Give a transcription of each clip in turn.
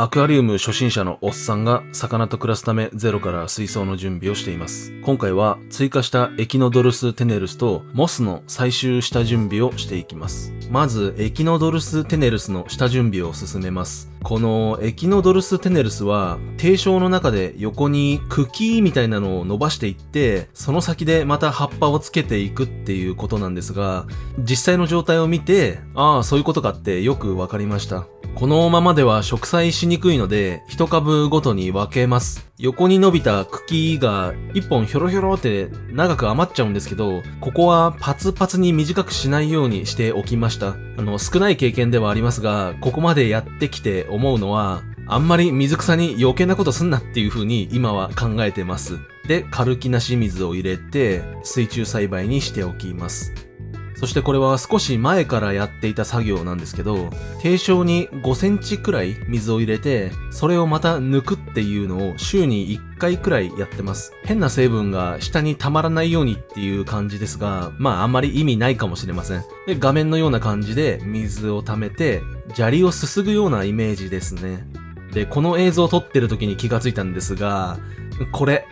アクアリウム初心者のおっさんが魚と暮らすためゼロから水槽の準備をしています。今回は追加したエキノドルステネルスとモスの最終下準備をしていきます。まずエキノドルステネルスの下準備を進めます。このエキノドルステネルスは定床の中で横に茎みたいなのを伸ばしていって、その先でまた葉っぱをつけていくっていうことなんですが、実際の状態を見て、ああそういうことかってよくわかりました。このままでは植栽しにくいので、一株ごとに分けます。横に伸びた茎が一本ひょろひょろって長く余っちゃうんですけど、ここはパツパツに短くしないようにしておきました。少ない経験ではありますが、ここまでやってきて思うのは、あんまり水草に余計なことすんなっていう風に今は考えてます。で、カルキなし水を入れて水中栽培にしておきます。そしてこれは少し前からやっていた作業なんですけど、定床に5センチくらい水を入れて、それをまた抜くっていうのを週に1回くらいやってます。変な成分が下に溜まらないようにっていう感じですが、あんまり意味ないかもしれません。で、画面のような感じで水を溜めて、砂利をすすぐようなイメージですね。で、この映像を撮ってる時に気がついたんですが、これ、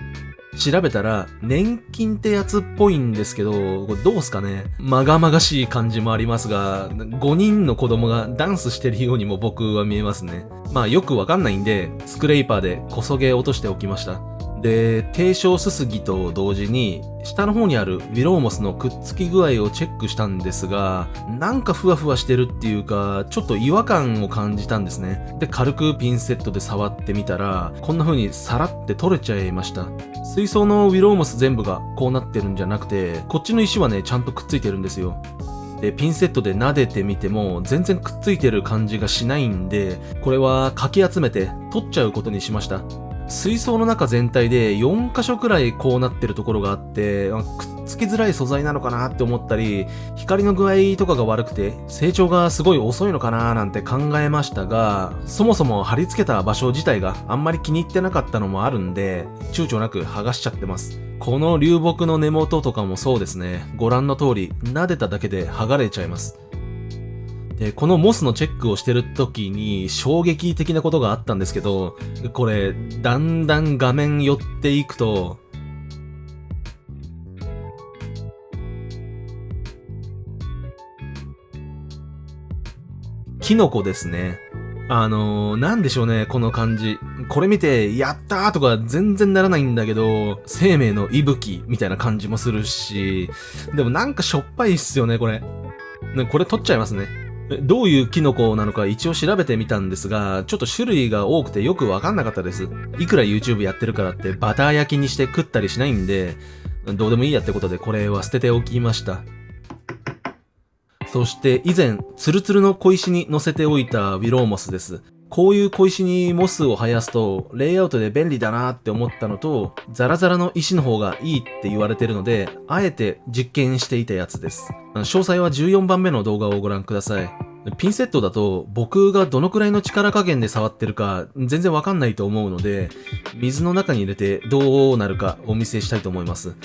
調べたら、年金ってやつっぽいんですけど、これどうすかね。まがまがしい感じもありますが、5人の子供がダンスしてるようにも僕は見えますね。よくわかんないんで、スクレーパーでこそげ落としておきました。で、低床すすぎと同時に、下の方にあるウィローモスのくっつき具合をチェックしたんですが、なんかふわふわしてるっていうか、ちょっと違和感を感じたんですね。で、軽くピンセットで触ってみたら、こんな風にさらって取れちゃいました。水槽のウィローモス全部がこうなってるんじゃなくて、こっちの石はね、ちゃんとくっついてるんですよ。で、ピンセットで撫でてみても全然くっついてる感じがしないんで、これはかき集めて取っちゃうことにしました。水槽の中全体で4箇所くらいこうなってるところがあって、くっつきづらい素材なのかなって思ったり、光の具合とかが悪くて成長がすごい遅いのかななんて考えましたが、そもそも貼り付けた場所自体があんまり気に入ってなかったのもあるんで、躊躇なく剥がしちゃってます。この流木の根元とかもそうですね。ご覧の通り、撫でただけで剥がれちゃいます。で、このモスのチェックをしてる時に衝撃的なことがあったんですけど、これ、だんだん画面寄っていくと、キノコですね。なんでしょうね、この感じ。これ見て、やったーとか全然ならないんだけど、生命の息吹みたいな感じもするし、でもなんかしょっぱいっすよね、これ。これ取っちゃいますね。どういうキノコなのか一応調べてみたんですが、ちょっと種類が多くてよくわかんなかったです。いくら YouTube やってるからってバター焼きにして食ったりしないんで、どうでもいいやってことでこれは捨てておきました。そして以前、ツルツルの小石に乗せておいたウィローモスです。こういう小石にモスを生やすと、レイアウトで便利だなって思ったのと、ザラザラの石の方がいいって言われてるので、あえて実験していたやつです。詳細は14番目の動画をご覧ください。ピンセットだと僕がどのくらいの力加減で触ってるか全然わかんないと思うので、水の中に入れてどうなるかお見せしたいと思います。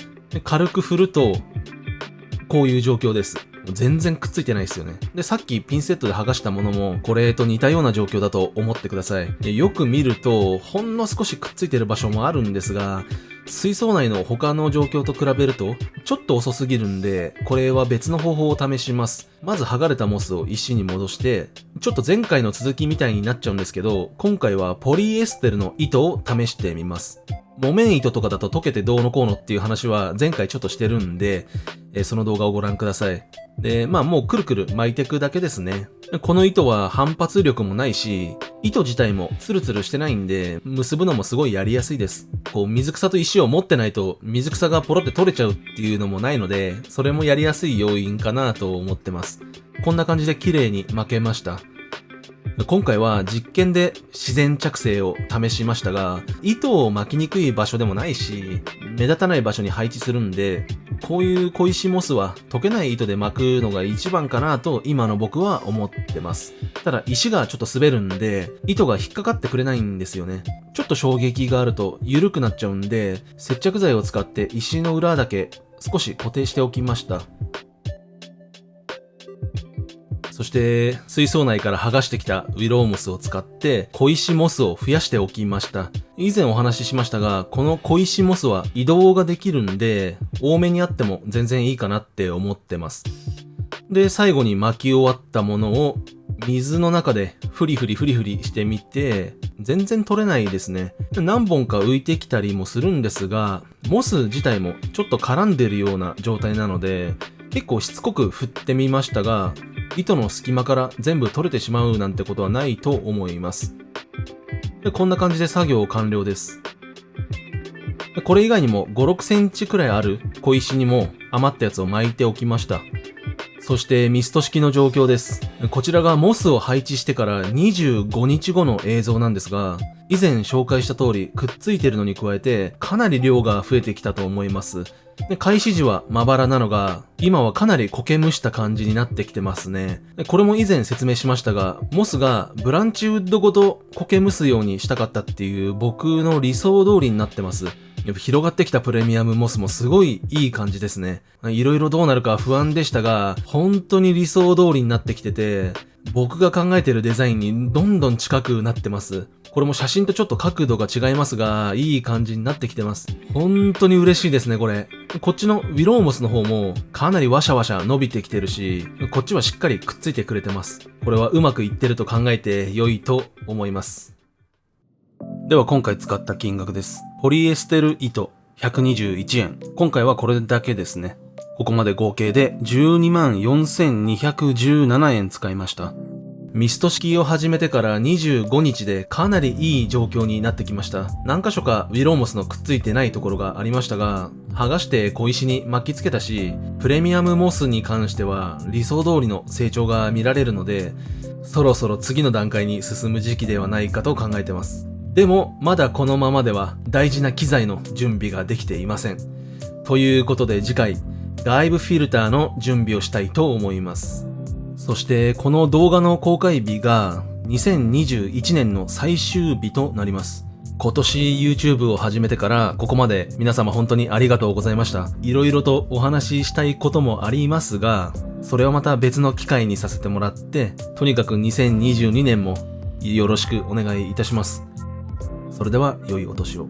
軽く振ると、こういう状況です。全然くっついてないですよね。で、さっきピンセットで剥がしたものも、これと似たような状況だと思ってください。よく見ると、ほんの少しくっついてる場所もあるんですが、水槽内の他の状況と比べると、ちょっと遅すぎるんで、これは別の方法を試します。まず剥がれたモスを石に戻して、ちょっと前回の続きみたいになっちゃうんですけど、今回はポリエステルの糸を試してみます。木綿糸とかだと溶けてどうのこうのっていう話は前回ちょっとしてるんで、その動画をご覧ください。で、もうくるくる巻いていくだけですね。この糸は反発力もないし、糸自体もツルツルしてないんで、結ぶのもすごいやりやすいです。水草と石を持ってないと水草がポロって取れちゃうっていうのもないので、それもやりやすい要因かなと思ってます。こんな感じで綺麗に巻けました。今回は実験で自然着生を試しましたが、糸を巻きにくい場所でもないし、目立たない場所に配置するんで、こういう小石モスは溶けない糸で巻くのが一番かなと今の僕は思ってます。ただ石がちょっと滑るんで、糸が引っかかってくれないんですよね。ちょっと衝撃があると緩くなっちゃうんで、接着剤を使って石の裏だけ少し固定しておきました。そして水槽内から剥がしてきたウィローモスを使って小石モスを増やしておきました。以前お話ししましたが、この小石モスは移動ができるんで、多めにあっても全然いいかなって思ってます。で、最後に巻き終わったものを水の中でフリフリしてみて、全然取れないですね。何本か浮いてきたりもするんですが、モス自体もちょっと絡んでるような状態なので、結構しつこく振ってみましたが、糸の隙間から全部取れてしまうなんてことはないと思います。で、こんな感じで作業完了です。で、これ以外にも5、6センチくらいある小石にも余ったやつを巻いておきました。そしてミスト式の状況です。こちらがモスを配置してから25日後の映像なんですが、以前紹介した通りくっついてるのに加えてかなり量が増えてきたと思います。で、開始時はまばらなのが、今はかなり苔むした感じになってきてますね。で、これも以前説明しましたが、モスがブランチウッドごと苔むすようにしたかったっていう僕の理想通りになってます。やっぱ広がってきたプレミアムモスもすごいいい感じですね。いろいろどうなるか不安でしたが、本当に理想通りになってきてて、僕が考えてるデザインにどんどん近くなってます。これも写真とちょっと角度が違いますが、いい感じになってきてます。本当に嬉しいですね、これ。こっちのウィローモスの方もかなりワシャワシャ伸びてきてるし、こっちはしっかりくっついてくれてます。これはうまくいってると考えて良いと思います。では今回使った金額です。ポリエステル糸121円。今回はこれだけですね。ここまで合計で124,217円使いました。ミスト式を始めてから25日でかなりいい状況になってきました。何箇所かウィローモスのくっついてないところがありましたが、剥がして小石に巻きつけたし、プレミアムモスに関しては理想通りの成長が見られるので、そろそろ次の段階に進む時期ではないかと考えてます。でも、まだこのままでは大事な機材の準備ができていません。ということで次回、外部フィルターの準備をしたいと思います。そしてこの動画の公開日が2021年の最終日となります。今年 YouTube を始めてからここまで皆様本当にありがとうございました。いろいろとお話ししたいこともありますが、それはまた別の機会にさせてもらって、とにかく2022年もよろしくお願いいたします。それでは良いお年を。